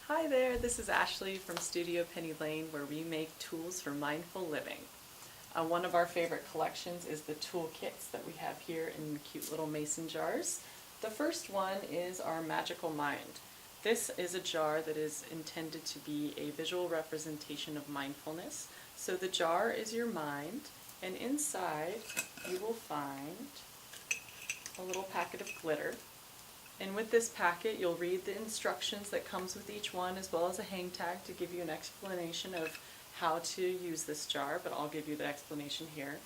Hi there, this is Ashley from Studio Penny Lane, where we make tools for mindful living. One of our favorite collections is the tool kits that we have here in cute little mason jars. The first one is our Magical Mind. This is a jar that is intended to be a visual representation of mindfulness. So the jar is your mind, and inside you will find a little packet of glitter. And with this packet, you'll read the instructions that comes with each one, as well as a hang tag to give you an explanation of how to use this jar, but I'll give you the explanation here.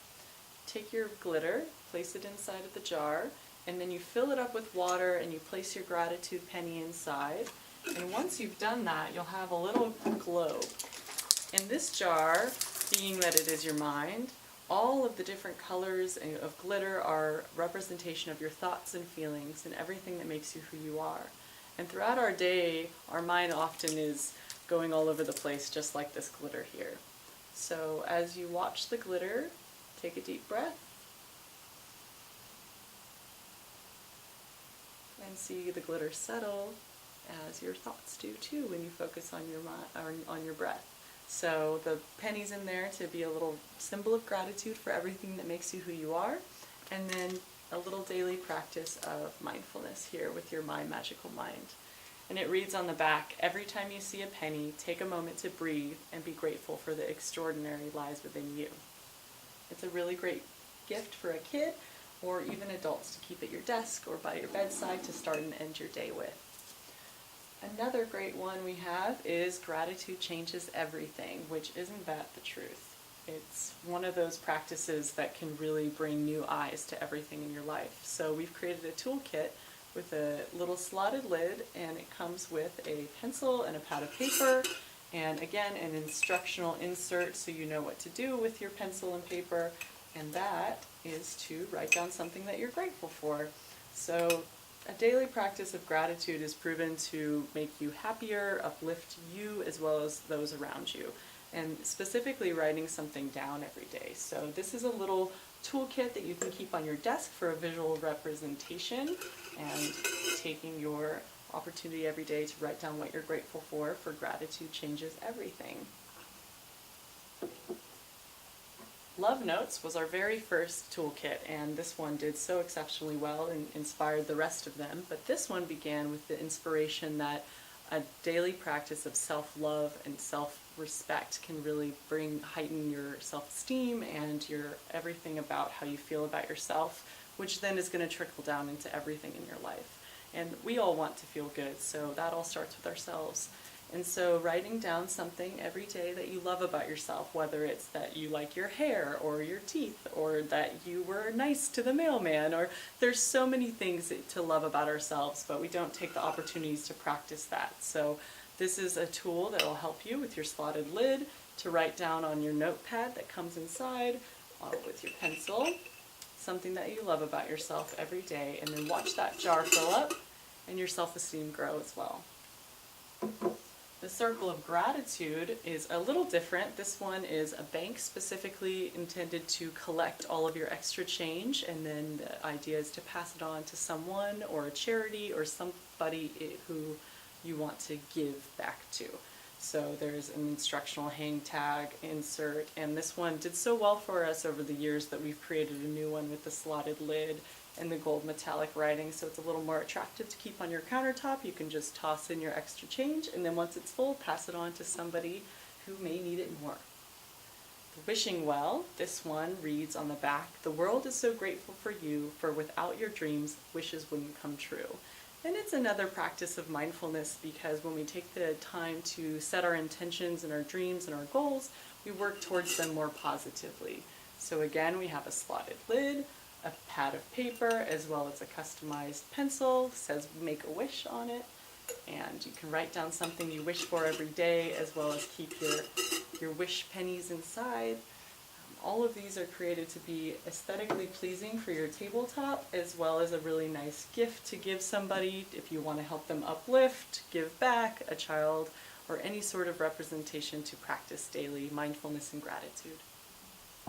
Take your glitter, place it inside of the jar, and then you fill it up with water and you place your gratitude penny inside. And once you've done that, you'll have a little globe. In this jar, being that it is your mind, all of the different colors of glitter are representation of your thoughts and feelings and everything that makes you who you are. And throughout our day, our mind often is going all over the place, just like this glitter here. So as you watch the glitter, take a deep breath and see the glitter settle, as your thoughts do too when you focus on your mind, on your breath. So the penny's in there to be a little symbol of gratitude for everything that makes you who you are, and then a little daily practice of mindfulness here with your Magical Mind. And it reads on the back, every time you see a penny, take a moment to breathe and be grateful for the extraordinary lies within you. It's a really great gift for a kid or even adults to keep at your desk or by your bedside to start and end your day with. Another great one we have is Gratitude Changes Everything, which isn't that the truth? It's one of those practices that can really bring new eyes to everything in your life. So we've created a toolkit with a little slotted lid, and it comes with a pencil and a pad of paper, and again an instructional insert so you know what to do with your pencil and paper, and that is to write down something that you're grateful for. So a daily practice of gratitude is proven to make you happier, uplift you as well as those around you, and specifically writing something down every day. So this is a little toolkit that you can keep on your desk for a visual representation, and taking your opportunity every day to write down what you're grateful for Gratitude Changes Everything. Love Notes was our very first toolkit, and this one did so exceptionally well and inspired the rest of them. But this one began with the inspiration that a daily practice of self-love and self-respect can really heighten your self-esteem and your everything about how you feel about yourself, which then is going to trickle down into everything in your life. And we all want to feel good, so that all starts with ourselves. And so writing down something every day that you love about yourself, whether it's that you like your hair or your teeth, or that you were nice to the mailman, or there's so many things to love about ourselves, but we don't take the opportunities to practice that. So this is a tool that will help you with your slotted lid to write down on your notepad that comes inside with your pencil something that you love about yourself every day, and then watch that jar fill up and your self-esteem grow as well. The Circle of Gratitude is a little different. This one is a bank specifically intended to collect all of your extra change, and then the idea is to pass it on to someone or a charity or somebody who you want to give back to. So there's an instructional hang tag insert, and this one did so well for us over the years that we've created a new one with the slotted lid and the gold metallic writing, so it's a little more attractive to keep on your countertop. You can just toss in your extra change, and then once it's full, pass it on to somebody who may need it more. The Wishing Well, this one reads on the back, the world is so grateful for you, for without your dreams, wishes wouldn't come true. And it's another practice of mindfulness, because when we take the time to set our intentions and our dreams and our goals, we work towards them more positively. So again, we have a slotted lid, a pad of paper, as well as a customized pencil. It says make a wish on it, and you can write down something you wish for every day, as well as keep your wish pennies inside. All of these are created to be aesthetically pleasing for your tabletop, as well as a really nice gift to give somebody if you want to help them uplift, give back, a child, or any sort of representation to practice daily mindfulness and gratitude.